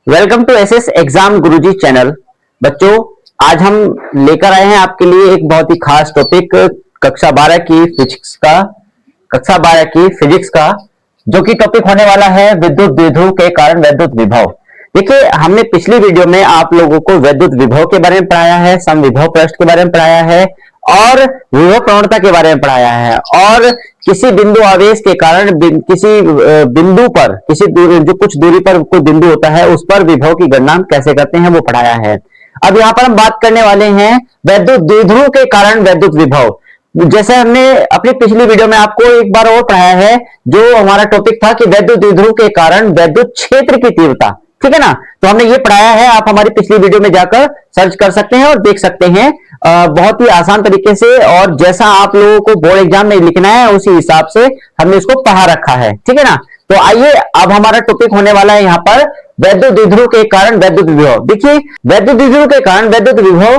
Welcome to SS exam Guruji channel. बच्चों, आज हम लेकर आए हैं आपके लिए एक बहुत ही खास टॉपिक कक्षा 12 की फिजिक्स का जो कि टॉपिक होने वाला है विद्युत द्विध्रुव के कारण वैद्युत विभव। देखिए, हमने पिछली वीडियो में आप लोगों को वैद्युत विभव के बारे में पढ़ाया है, समविभव पृष्ठ के बारे में पढ़ाया है और विभव प्रवणता के बारे में पढ़ाया है और किसी बिंदु आवेश के कारण किसी बिंदु पर जो कुछ दूरी पर कोई बिंदु होता है उस पर विभव की गणना कैसे करते हैं वो पढ़ाया है। अब यहाँ पर हम बात करने वाले हैं वैद्युत द्विध्रुव के कारण वैद्युत विभव। जैसे हमने अपनी पिछली वीडियो में आपको एक बार और पढ़ाया है, जो हमारा टॉपिक था कि वैद्युत द्विध्रुव के कारण वैद्युत क्षेत्र की तीव्रता, ठीक है ना। तो हमने ये पढ़ाया है, आप हमारी पिछली वीडियो में जाकर सर्च कर सकते हैं और देख सकते हैं बहुत ही आसान तरीके से, और जैसा आप लोगों को बोर्ड एग्जाम में लिखना है उसी हिसाब से हमने इसको पढ़ा रखा है, ठीक है ना। तो आइए, अब हमारा टॉपिक होने वाला है यहाँ पर वैद्युत द्विध्रुव के कारण वैद्युत विभव। देखिए, वैद्युत द्विध्रुव के कारण वैद्युत विभव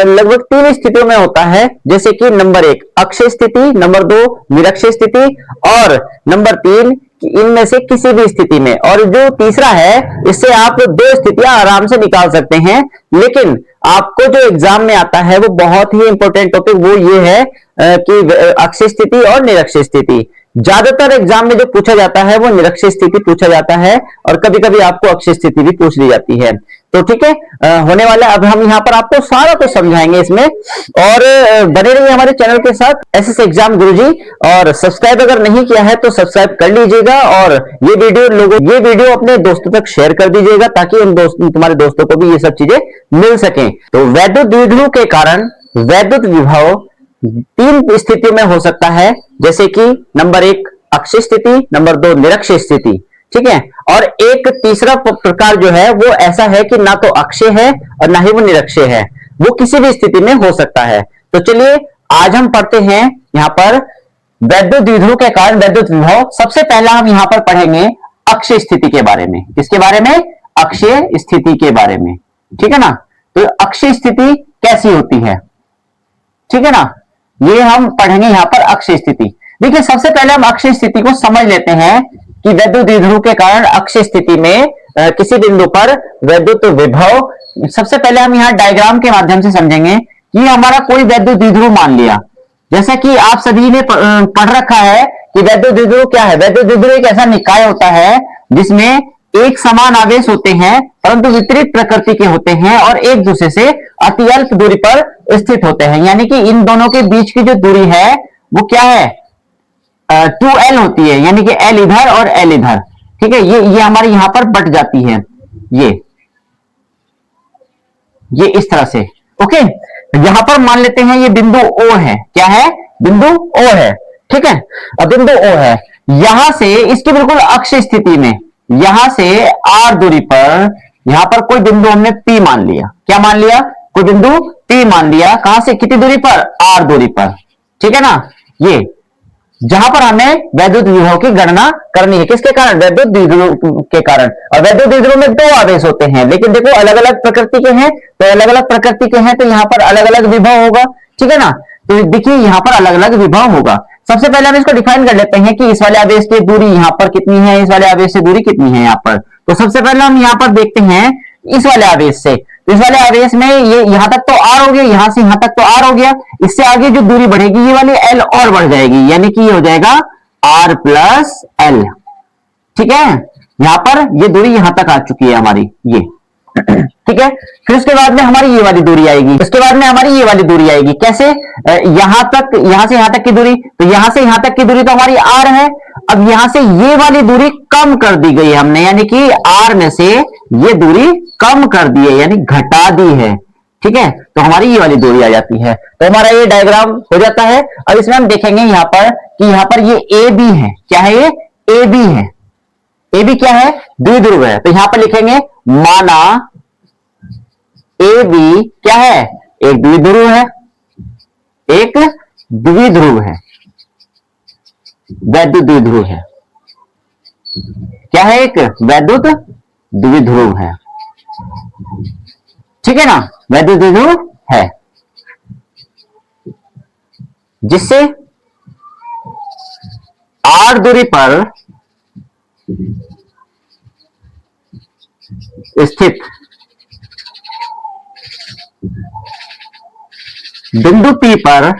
लगभग 3 स्थितियों में होता है, जैसे कि नंबर 1 अक्षीय स्थिति, नंबर 2 निरक्षीय स्थिति और नंबर 3 इनमें से किसी भी स्थिति में। और जो तीसरा है, इससे आप 2 स्थितियां आराम से निकाल सकते हैं, लेकिन आपको जो एग्जाम में आता है वो बहुत ही इंपॉर्टेंट टॉपिक वो ये है कि अक्षीय स्थिति और निरक्षीय स्थिति। ज्यादातर एग्जाम में जो पूछा जाता है वो निरक्षीय स्थिति पूछा जाता है और कभी कभी आपको अक्षीय स्थिति भी पूछ ली जाती है। तो ठीक है, होने वाला अब हम यहाँ पर आपको सारा कुछ समझाएंगे इसमें, और बने रहिए हमारे चैनल के साथ एसएस एग्जाम गुरुजी। और सब्सक्राइब अगर नहीं किया है तो सब्सक्राइब कर लीजिएगा और ये वीडियो अपने दोस्तों तक शेयर कर दीजिएगा ताकि तुम्हारे दोस्तों को भी ये सब चीजें मिल सके। तो वैद्युत द्विध्रुव के कारण वैद्युत विभव 3 स्थितियों में हो सकता है, जैसे कि नंबर 1 अक्षीय स्थिति, नंबर 2 निरक्षीय स्थिति, ठीक है। और एक तीसरा प्रकार जो है वो ऐसा है कि ना तो अक्षीय है और ना ही वो निरक्षीय है, वो किसी भी स्थिति में हो सकता है। तो चलिए आज हम पढ़ते हैं यहाँ पर वैद्युत द्विध्रुव के कारण वैद्युत विभव। सबसे पहला हम यहाँ पर पढ़ेंगे अक्षीय स्थिति के बारे में। किसके बारे में? अक्षीय स्थिति के बारे में, ठीक है ना। तो अक्षीय स्थिति कैसी होती है, ठीक है ना, ये हम पढ़ेंगे यहाँ पर अक्षीय स्थिति। देखिए, सबसे पहले हम अक्षीय स्थिति को समझ लेते हैं कि वैद्युत द्विध्रुव के कारण अक्षीय स्थिति में किसी बिंदु पर वैद्युत विभव। सबसे पहले हम यहाँ डायग्राम के माध्यम से समझेंगे कि हमारा कोई वैद्युत द्विध्रुव मान लिया, जैसा कि आप सभी ने पढ़ रखा है कि वैद्युत द्विध्रुव क्या है। वैद्युत द्विध्रुव एक ऐसा निकाय होता है जिसमें एक समान आवेश होते हैं परंतु विपरीत प्रकृति के होते हैं और एक दूसरे से अति अल्प दूरी पर स्थित होते हैं। यानी कि इन दोनों के बीच की जो दूरी है वो क्या है? 2L होती है, यानी कि L इधर और L इधर, ठीक है। ये हमारे यहां पर बट जाती है, ये इस तरह से। ओके, यहां पर मान लेते हैं ये बिंदु O है। क्या है? बिंदु O है, ठीक है। अब बिंदु O है, यहां से इसकी बिल्कुल अक्षीय स्थिति में यहां से R दूरी पर यहां पर कोई बिंदु हमने P मान लिया। क्या मान लिया? कोई बिंदु P मान लिया। कहां से? कितनी दूरी पर? R दूरी पर, ठीक है ना। ये जहां पर हमें वैद्युत विभव की गणना करनी है। किसके कारण? वैद्युत द्विध्रुव के कारण। और वैद्युत द्विध्रुव में 2 आवेश होते हैं, लेकिन देखो अलग अलग प्रकृति के हैं, तो अलग अलग प्रकृति के हैं तो यहां पर अलग अलग विभव होगा, ठीक है ना। तो देखिए यहां पर अलग अलग विभव होगा। सबसे पहले हम इसको डिफाइन कर लेते हैं कि इस वाले आवेश की दूरी यहां पर कितनी है, इस वाले आवेश से दूरी कितनी है यहाँ पर। तो सबसे पहले हम यहाँ पर देखते हैं इस वाले आवेश से। इस वाले आवेश में ये यहां तक तो R हो गया, यहां से यहां तक तो R हो गया। इससे आगे जो दूरी बढ़ेगी ये वाली L और बढ़ जाएगी, यानी कि ये हो जाएगा R प्लस L, ठीक है। यहां पर ये दूरी यहां तक आ चुकी है हमारी, ये ठीक है। फिर उसके बाद में हमारी ये वाली दूरी आएगी, उसके बाद में हमारी ये वाली दूरी आएगी। कैसे? यहां तक, यहां से यहां तक की दूरी, तो यहां से यहां तक की दूरी तो हमारी R है। अब यहां से ये वाली दूरी कम कर दी गई हमने, यानी कि R में से ये दूरी कम कर दी है, यानी घटा दी है, ठीक है। तो हमारी ये वाली दूरी आ जाती है, तो हमारा ये डायग्राम हो जाता है। अब इसमें हम देखेंगे यहाँ पर कि यहाँ पर ये AB है। क्या है? ये AB है। AB क्या है? द्विध्रुव है। तो यहां पर लिखेंगे माना AB क्या है? एक द्विध्रुव है, एक द्विध्रुव है, वैद्युत द्विध्रुव है। क्या है? एक वैद्युत द्विध्रुव है, ठीक है ना। वैद्युत द्विध्रुव है जिससे R दूरी पर स्थित बिंदु P पर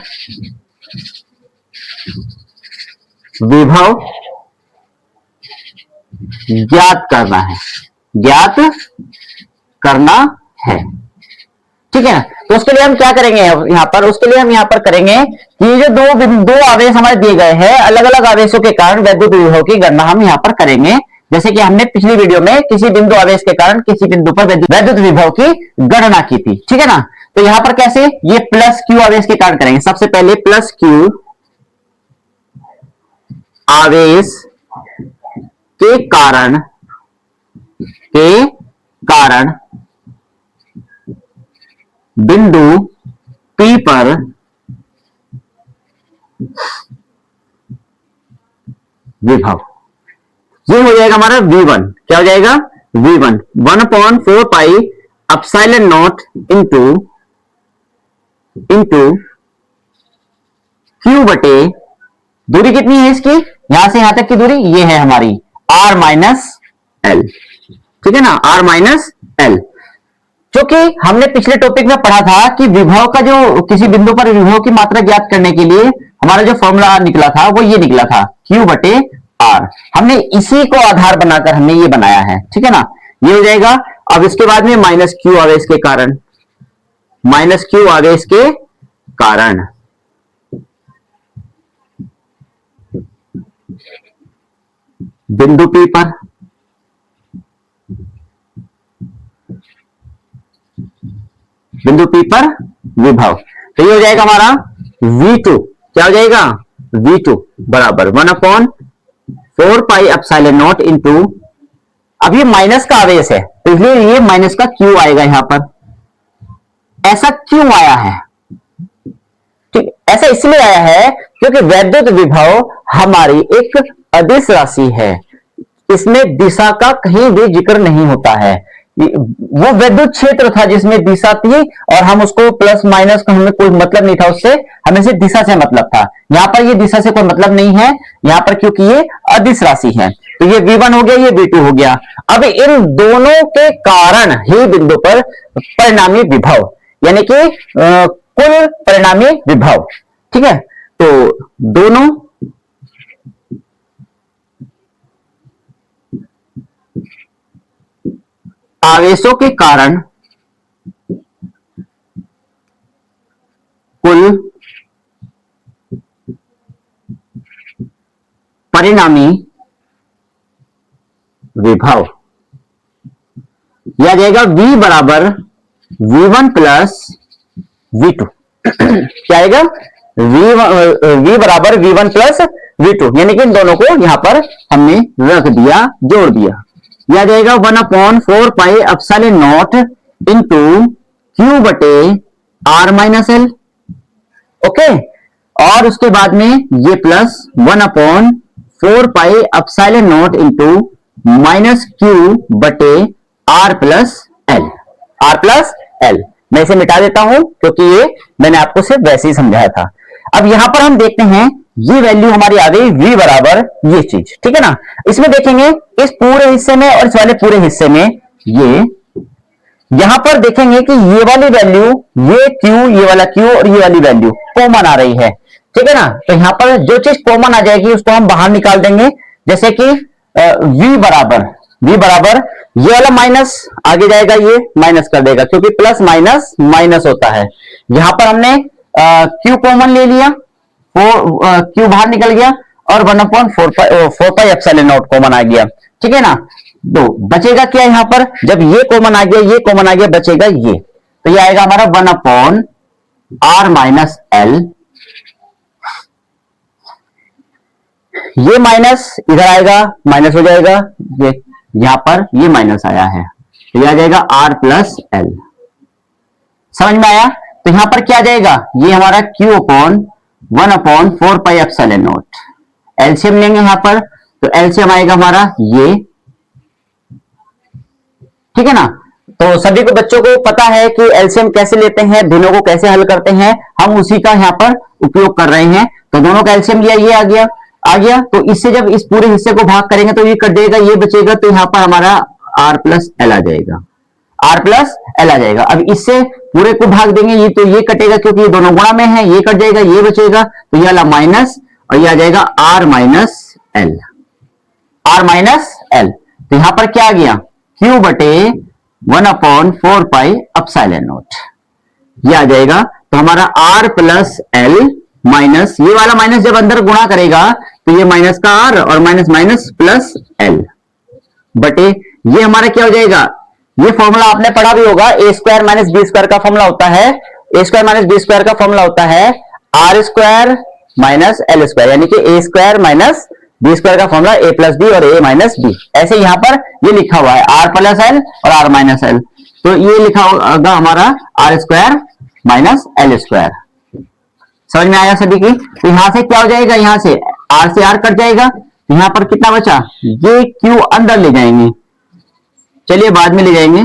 विभव ज्ञात करना है, ज्ञात करना है। ठीक है, तो उसके लिए हम क्या करेंगे यहां पर, उसके लिए हम यहां पर करेंगे कि ये जो दो आवेश हमारे दिए गए हैं, अलग अलग आवेशों के कारण वैद्युत विभव की गणना हम यहां पर करेंगे। जैसे कि हमने पिछली वीडियो में किसी बिंदु आवेश के कारण किसी बिंदु पर वैद्युत विभव की गणना की थी। ठीक है ना, तो यहां पर कैसे, ये प्लस क्यू आवेश के कारण करेंगे। सबसे पहले प्लस क्यू आवेश के कारण बिंदु P पर विभव, ये हो जाएगा हमारा V1। क्या हो जाएगा, V1 1/4 pi epsilon naught into Q बटे, दूरी कितनी है इसकी, यहां से यहां तक की दूरी ये है हमारी R माइनस L। ठीक है ना, R माइनस L, जो कि हमने पिछले टॉपिक में पढ़ा था कि विभव का जो किसी बिंदु पर विभव की मात्रा ज्ञात करने के लिए हमारा जो फॉर्मूला निकला था वो ये निकला था Q बटे R। हमने इसी को आधार बनाकर हमने ये बनाया है। ठीक है ना, ये हो जाएगा। अब इसके बाद में माइनस Q आवेश के कारण, माइनस Q आवेश के कारण बिंदु P पर विभव, तो ये हो जाएगा हमारा V2। क्या हो जाएगा, V2 बराबर 1/4 पाई एप्सिलॉन नॉट इंटू, अब ये माइनस का आवेश है तो इसलिए ये माइनस का Q आएगा यहां पर। ऐसा क्यों आया है, ठीक, ऐसा इसलिए आया है क्योंकि वैद्युत विभव हमारी एक अदिश राशि है, इसमें दिशा का कहीं भी जिक्र नहीं होता है। वो वैद्युत क्षेत्र था जिसमें दिशा थी और हम उसको प्लस माइनस का हमें कोई मतलब नहीं था उससे, हमें सिर्फ दिशा से मतलब था। यहां पर ये दिशा से कोई मतलब नहीं है यहां पर, क्योंकि ये अदिश राशि है। तो ये V1 हो गया, ये V2 हो गया। अब इन दोनों के कारण ही बिंदु पर परिणामी विभव, यानी कि कुल परिणामी विभव, ठीक है, तो दोनों आवेशों के कारण कुल परिणामी विभव, यह जाएगा V बराबर V1 प्लस V2। क्या आएगा, V बराबर V1 प्लस V2, यानी कि इन दोनों को यहां पर हमने रख दिया, जोड़ दिया। यह जाएगा 1/4 pi epsilon naught into Q बटे R माइनस L। ओके, और उसके बाद में ये plus 1/4 pi epsilon naught into minus Q बटे R plus L। R plus L मैं इसे मिटा देता हूं क्योंकि ये मैंने आपको सिर्फ वैसे ही समझाया था। अब यहां पर हम देखते हैं ये वैल्यू हमारी आ गई V बराबर ये चीज, ठीक है ना। इसमें देखेंगे इस पूरे हिस्से में और इस वाले पूरे हिस्से में, ये यहां पर देखेंगे कि ये वाली वैल्यू, ये Q, ये वाला Q और ये वाली वैल्यू कॉमन आ रही है, ठीक है ना। तो यहां पर जो चीज कॉमन आ जाएगी उसको हम बाहर निकाल देंगे। जैसे कि V बराबर ये वाला माइनस आगे जाएगा, ये माइनस कर देगा क्योंकि प्लस माइनस माइनस होता है। यहां पर हमने Q कॉमन ले लिया, Q बाहर निकल गया और 1/4 पाई एप्सिलॉन नॉट कॉमन आ गया, ठीक है ना। तो बचेगा क्या यहां पर, जब ये कॉमन आ गया, ये कॉमन आ गया, बचेगा ये, तो ये आएगा हमारा 1/R माइनस L। ये माइनस इधर आएगा, माइनस हो जाएगा, ये यहां पर ये माइनस आया है, तो ये आ जाएगा R प्लस L। समझ में आया। तो यहां पर क्या आ जाएगा, ये हमारा Q upon 1/4 pi epsilon not. LCM लेंगे यहां पर, तो एलसीएम आएगा हमारा ये, ठीक है ना। तो सभी को बच्चों को पता है कि एलसीएम कैसे लेते हैं, भिन्नों को कैसे हल करते हैं, हम उसी का यहां पर उपयोग कर रहे हैं। तो दोनों का एलसीएम लिया, ये आ गया। तो इससे जब इस पूरे हिस्से को भाग करेंगे तो ये कट देगा, ये बचेगा, तो यहां पर हमारा आर प्लस एल आ जाएगा, आर प्लस एल आ जाएगा। अब इससे पूरे को भाग देंगे, ये तो ये कटेगा क्योंकि ये दोनों गुणा में है, ये कट जाएगा, ये बचेगा, तो ये वाला माइनस और ये आ जाएगा R minus L, R minus L. तो यहां पर क्या आ गया, क्यू बटे 1/4 पाई एप्सिलॉन नॉट, ये आ जाएगा। तो हमारा आर प्लस एल माइनस ये वाला माइनस जब अंदर गुणा करेगा तो ये माइनस का आर और माइनस माइनस प्लस एल बटे ये हमारा क्या हो जाएगा, ये फॉर्मूला आपने पढ़ा भी होगा, A square minus B square का फॉर्मूला होता है, A square minus B square का फॉर्मूला होता है R square minus L square, यानी कि A square minus B square का फॉर्मूला ए प्लस बी और ए माइनस बी। ऐसे यहां पर ये लिखा हुआ है आर प्लस एल और आर माइनस एल, तो ये लिखा होगा हमारा R square minus L square. समझ में आया सभी की? तो यहां से क्या हो जाएगा, यहां से आर से आर कट जाएगा, तो यहां पर कितना बचा, ये क्यू अंदर ले जाएंगे, चलिए बाद में ले जाएंगे,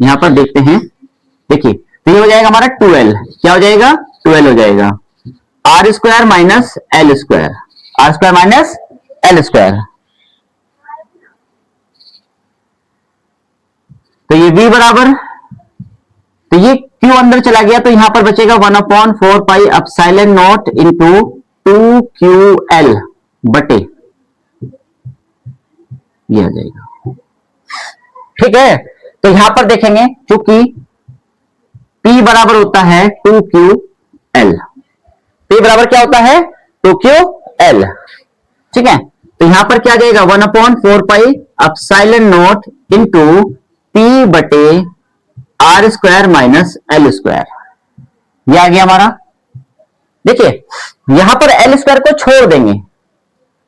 यहां पर देखते हैं। देखिए तो ये हो जाएगा हमारा 12, क्या हो जाएगा 12 हो जाएगा, r square minus L square, r square minus L square, तो ये v बराबर, तो ये q अंदर चला गया तो यहां पर बचेगा 1/4 pi epsilon naught into 2ql बटे, ये आ जाएगा। ठीक है, तो यहां पर देखेंगे क्योंकि p बराबर होता है 2ql, p बराबर क्या होता है 2ql, ठीक है। तो यहां पर क्या जाएगा 1/4 pi epsilon naught into p बटे r square minus L square, ये आ गया हमारा। देखिए यहां पर एल स्क्वायर को छोड़ देंगे,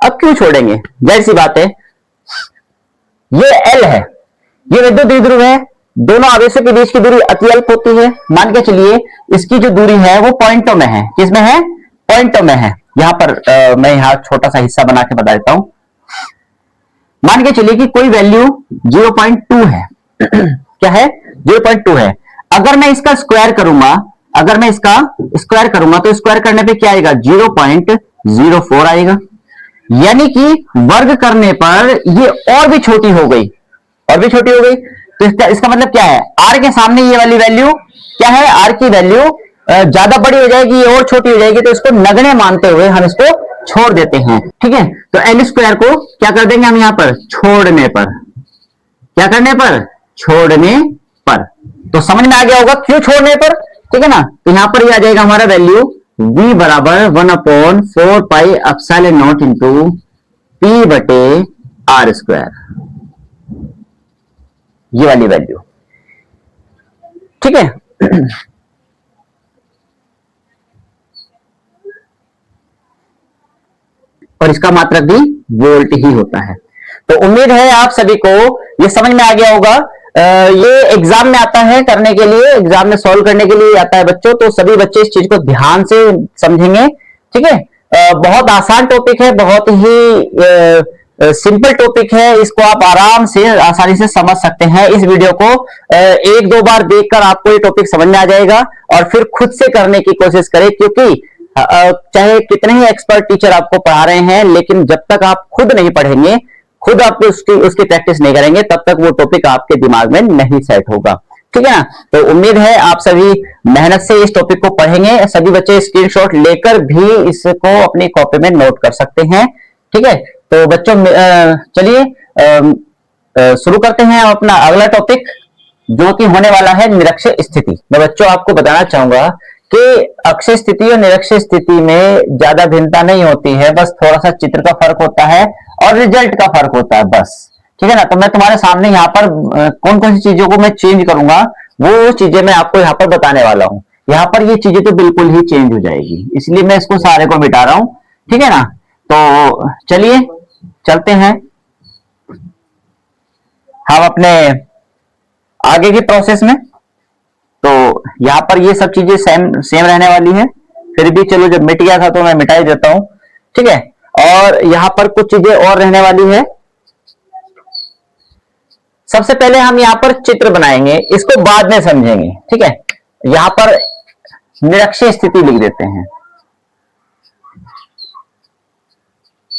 अब क्यों छोड़ेंगे, जाहिर सी बात है, ये एल है, ये विद्युत द्विध्रुव है, दोनों आवेशों के बीच की दूरी अति अल्प होती है, मान के चलिए इसकी जो दूरी है वो पॉइंटों में है, किसमें है, पॉइंटों में है। यहां पर मैं यहां छोटा सा हिस्सा बना के बता देता हूं, मान के चलिए कि कोई वैल्यू 0.2 है क्या है 0.2 है, अगर मैं इसका स्क्वायर करूंगा, अगर मैं इसका स्क्वायर करूंगा तो स्क्वायर करने पे क्या आएगा 0.04 आएगा, यानी कि वर्ग करने पर ये और भी छोटी हो गई, और भी छोटी हो गई। तो इसका मतलब क्या है, आर के सामने ये वाली वैल्यू क्या है, आर की वैल्यू ज्यादा बड़ी हो जाएगी, ये और छोटी हो जाएगी, तो इसको नगण्य मानते हुए हम इसको छोड़ देते हैं। ठीक है, तो एल स्क्वायर को क्या कर देंगे हम यहां पर, छोड़ने पर, क्या करने पर, छोड़ने पर। तो समझ में आ गया होगा क्यों छोड़ने पर, ठीक है ना। तो यहां पर ये आ जाएगा हमारा वैल्यू v बराबर 1/4 pi epsilon naught into p बटे आर स्क्वायर, ये वाली वैल्यू, ठीक है। और इसका मात्रक भी वोल्ट ही होता है। तो उम्मीद है आप सभी को ये समझ में आ गया होगा। ये एग्जाम में आता है करने के लिए, एग्जाम में सॉल्व करने के लिए आता है बच्चों, तो सभी बच्चे इस चीज को ध्यान से समझेंगे, ठीक है। बहुत आसान टॉपिक है, बहुत ही सिंपल टॉपिक है, इसको आप आराम से आसानी से समझ सकते हैं। इस वीडियो को एक दो बार देखकर आपको ये टॉपिक समझ में आ जाएगा, और फिर खुद से करने की कोशिश करें, क्योंकि चाहे कितने ही एक्सपर्ट टीचर आपको पढ़ा रहे हैं, लेकिन जब तक आप खुद नहीं पढ़ेंगे, खुद आप उसकी प्रैक्टिस नहीं करेंगे, तब तक वो टॉपिक आपके दिमाग में नहीं सेट होगा, ठीक है ना। तो उम्मीद है आप सभी मेहनत से इस टॉपिक को पढ़ेंगे, सभी बच्चे स्क्रीनशॉट लेकर भी इसको अपनी कॉपी में नोट कर सकते हैं, ठीक है। तो बच्चों चलिए शुरू करते हैं अपना अगला टॉपिक, जो कि होने वाला है निरक्षीय स्थिति। मैं बच्चों आपको बताना चाहूंगा कि अक्षीय स्थिति और निरक्षीय स्थिति में ज्यादा भिन्नता नहीं होती है, बस थोड़ा सा चित्र का फर्क होता है और रिजल्ट का फर्क होता है, बस, ठीक है ना। तो मैं तुम्हारे सामने यहाँ पर कौन कौन सी चीजों को मैं चेंज करूंगा, वो चीजें मैं आपको यहाँ पर बताने वाला हूँ। यहाँ पर ये चीजें तो बिल्कुल ही चेंज हो जाएगी, इसलिए मैं इसको सारे को मिटा रहा हूँ, ठीक है ना। तो चलिए चलते हैं हम अपने आगे की प्रोसेस में। तो यहाँ पर ये सब चीजें सेम रहने वाली है, फिर भी चलो जब मिट गया था तो मैं मिटा ही देता हूं, ठीक है। और यहाँ पर कुछ चीजें और रहने वाली है। सबसे पहले हम यहाँ पर चित्र बनाएंगे, इसको बाद में समझेंगे, ठीक है। यहाँ पर निरक्षीय स्थिति लिख देते हैं।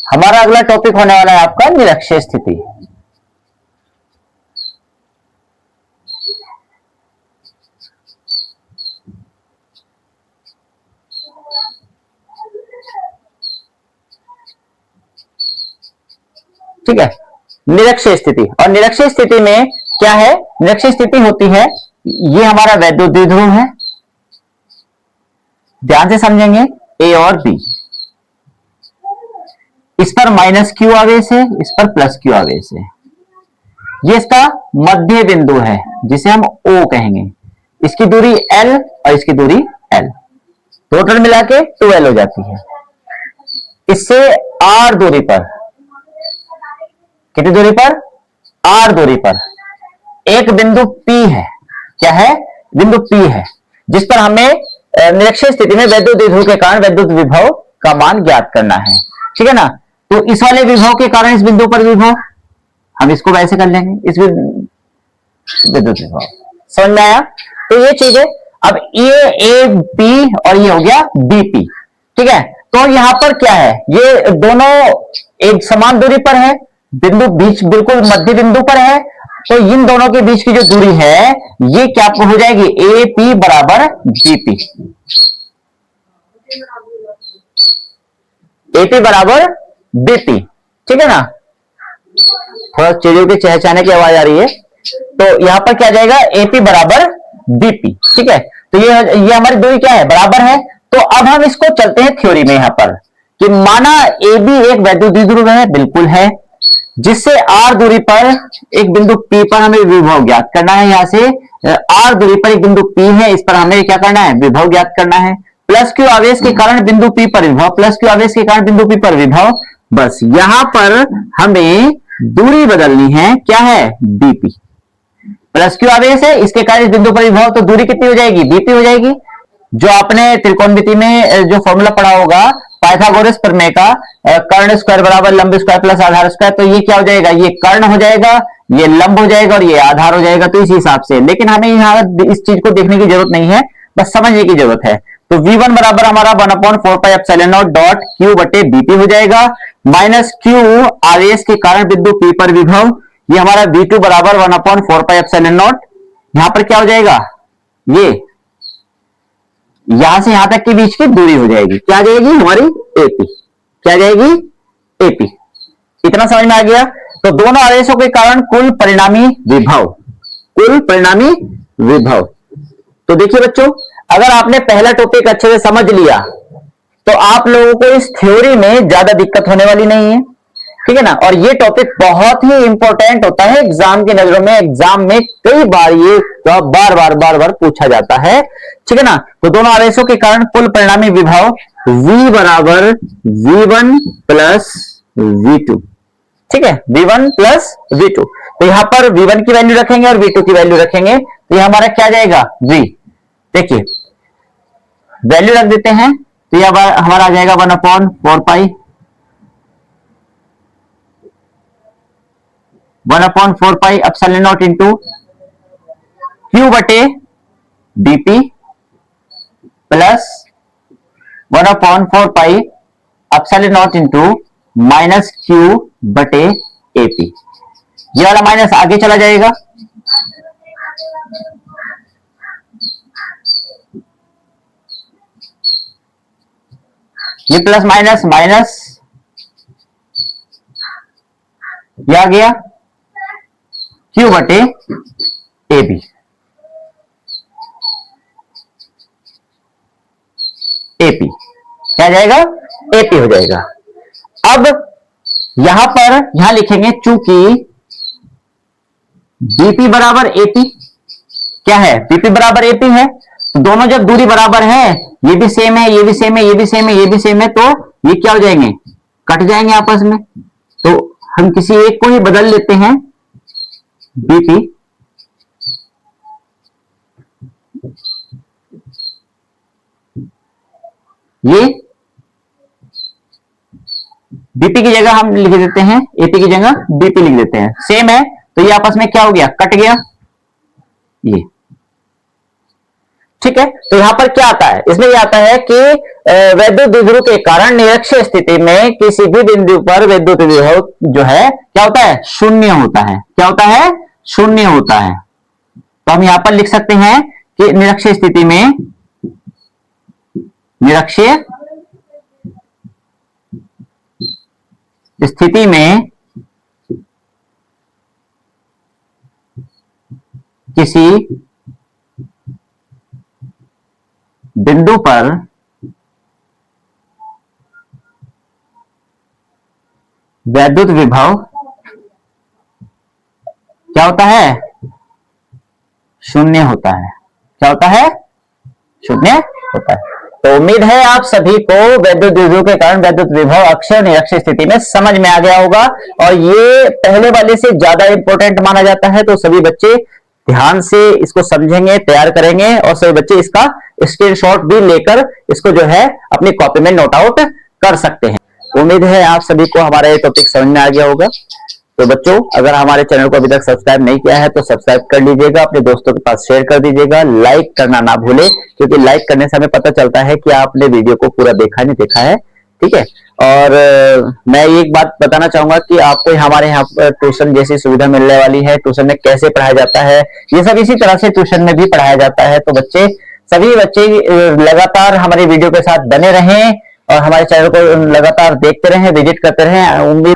हमारा अगला टॉपिक होने वाला है आपका निरक्षीय स्थिति। ठीक है, निरक्षीय स्थिति। और निरक्षीय स्थिति में क्या है, निरक्षीय स्थिति होती है, ये हमारा वैद्युत द्विध्रुव है, ध्यान से समझेंगे, ए और बी, इस पर माइनस क्यू आवेश है, इस पर प्लस क्यू आवेश है, ये इसका मध्य बिंदु है जिसे हम O कहेंगे, इसकी दूरी L और इसकी दूरी L, टोटल मिला के 2L हो जाती है। इससे R दूरी पर, कितनी दूरी पर, R दूरी पर एक बिंदु P है, क्या है, बिंदु P है, जिस पर हमें निरक्षीय स्थिति में वैद्युत द्विध्रुव के कारण वैद्युत विभव का मान ज्ञात करना है। ठीक है ना, तो इस वाले विभव के कारण इस बिंदु पर विभव, हम इसको वैसे कर लेंगे, इस विद्युत विभव, समझ में आया। तो ये चीज है। अब ये ए पी और ये हो गया बीपी। ठीक है, तो यहां पर क्या है, ये दोनों एक समान दूरी पर है, बिंदु बीच बिल्कुल मध्य बिंदु पर है, तो इन दोनों के बीच की जो दूरी है ये क्या हो जाएगी, ए पी बराबर बीपी, एपी बराबर बीपी। ठीक है ना, थोड़ा चीजों के चहचहाने की आवाज आ रही है, तो यहां पर क्या जाएगा, एपी बराबर बीपी। ठीक है, तो ये हमारी दूरी क्या है, बराबर है। तो अब हम इसको चलते हैं थ्योरी में यहां पर, कि माना ए बी एक वैद्युत द्विध्रुव है, बिल्कुल है, जिससे आर दूरी पर एक बिंदु पी पर हमें विभव ज्ञात करना है। यहां से आर दूरी पर एक बिंदु पी है, इस पर हमें क्या करना है, विभव ज्ञात करना है। प्लस क्यू आवेश के कारण बिंदु पी पर विभव, प्लस क्यू आवेश के कारण बिंदु पी पर विभव, बस यहां पर हमें दूरी बदलनी है, क्या है, बीपी। प्लस क्यू आवेश है, इसके कारण इस बिंदु पर विभव, तो दूरी कितनी हो जाएगी, बीपी हो जाएगी। जो आपने त्रिकोणमिति में जो फॉर्मूला पढ़ा होगा पाइथागोरस प्रमेय का, कर्ण स्क्वायर बराबर लंब स्क्वायर प्लस आधार स्क्वायर, तो ये क्या हो जाएगा, ये कर्ण हो जाएगा, ये लंब हो जाएगा और ये आधार हो जाएगा। तो इस हिसाब से, लेकिन हमें यहाँ इस चीज को देखने की जरूरत नहीं है, बस समझने की जरूरत है। तो V1 बराबर हमारा 1/4πε0 डॉट Q बटे बीपी हो जाएगा, माइनस Q आवेश के कारण बिंदु P पर विभव, ये हमारा V2 बराबर 1/4πε0, यहां पर क्या हो जाएगा, ये यहां से यहां तक के बीच की दूरी हो जाएगी, क्या आ जाएगी हमारी एपी, क्या आ जाएगी एपी। इतना समझ में आ गया। तो दोनों आवेशों के कारण कुल परिणामी विभव, कुल परिणामी विभव। तो देखिए बच्चों, अगर आपने पहला टॉपिक अच्छे से समझ लिया तो आप लोगों को इस थ्योरी में ज्यादा दिक्कत होने वाली नहीं है। ठीक है ना, और ये टॉपिक बहुत ही इंपॉर्टेंट होता है एग्जाम की नजरों में, एग्जाम में कई बार ये बार बार पूछा जाता है। ठीक है ना, तो दोनों आवेशों के कारण कुल परिणामी विभव V बराबर V1 प्लस V2। ठीक है, V1 प्लस V2, तो यहां पर V1 की वैल्यू रखेंगे और V2 की वैल्यू रखेंगे, तो ये हमारा क्या जाएगा, V। देखिए वैल्यू रख देते हैं, तो यह हमारा आ जाएगा 1/4π 1/4πε0 इंटू Q बटे BP plus 1/4πε0 into minus Q बटे एपी। ये वाला माइनस आगे चला जाएगा, ये प्लस माइनस माइनस, ये आ गया Q बटे AB, AP क्या जाएगा, AP हो जाएगा। अब यहां पर यहां लिखेंगे, चूंकि BP बराबर AP, क्या है, BP बराबर AP है, तो दोनों जब दूरी बराबर है, ये भी सेम है, ये भी सेम है, ये भी सेम है, ये भी सेम है, तो ये क्या हो जाएंगे, कट जाएंगे आपस में। तो हम किसी एक को ही बदल लेते हैं, BP ये BP की जगह हम लिख देते हैं, AP की जगह BP लिख देते हैं, सेम है, तो ये आपस में क्या हो गया, कट गया ये। ठीक है, तो यहां पर क्या आता है, इसमें यह आता है कि वैद्युत द्विध्रुव के कारण निरक्षीय स्थिति में किसी भी बिंदु पर वैद्युत विभव जो है क्या होता है, शून्य होता है। क्या होता है, शून्य होता है। तो हम यहां पर लिख सकते हैं कि निरक्षीय स्थिति में, निरक्षीय स्थिति में किसी बिंदु पर वैद्युत विभव क्या होता है? शून्य होता है। क्या होता है? शून्य होता है। तो उम्मीद है आप सभी को वैद्युत द्विध्रुव के कारण वैद्युत विभव अक्षय निरक्षीय स्थिति में समझ में आ गया होगा, और ये पहले वाले से ज्यादा इंपॉर्टेंट माना जाता है। तो सभी बच्चे ध्यान से इसको समझेंगे, तैयार करेंगे, और सभी बच्चे इसका स्क्रीनशॉट भी लेकर इसको जो है अपनी कॉपी में नोट आउट कर सकते हैं। उम्मीद है आप सभी को हमारा ये टॉपिक समझ में आ गया होगा। तो बच्चों, अगर हमारे चैनल को अभी तक सब्सक्राइब नहीं किया है तो सब्सक्राइब कर लीजिएगा, अपने दोस्तों के पास शेयर कर दीजिएगा, लाइक करना ना भूले, क्योंकि लाइक करने से हमें पता चलता है कि आपने वीडियो को पूरा देखा नहीं देखा है। ठीक है। और मैं एक बात बताना चाहूंगा कि आपको हमारे यहाँ पर ट्यूशन जैसी सुविधा मिलने वाली है। ट्यूशन में कैसे पढ़ाया जाता है, ये सब इसी तरह से ट्यूशन में भी पढ़ाया जाता है। तो बच्चे, सभी बच्चे लगातार हमारी वीडियो के साथ बने रहें और हमारे चैनल को लगातार देखते रहें, विजिट करते रहें। उम्मीद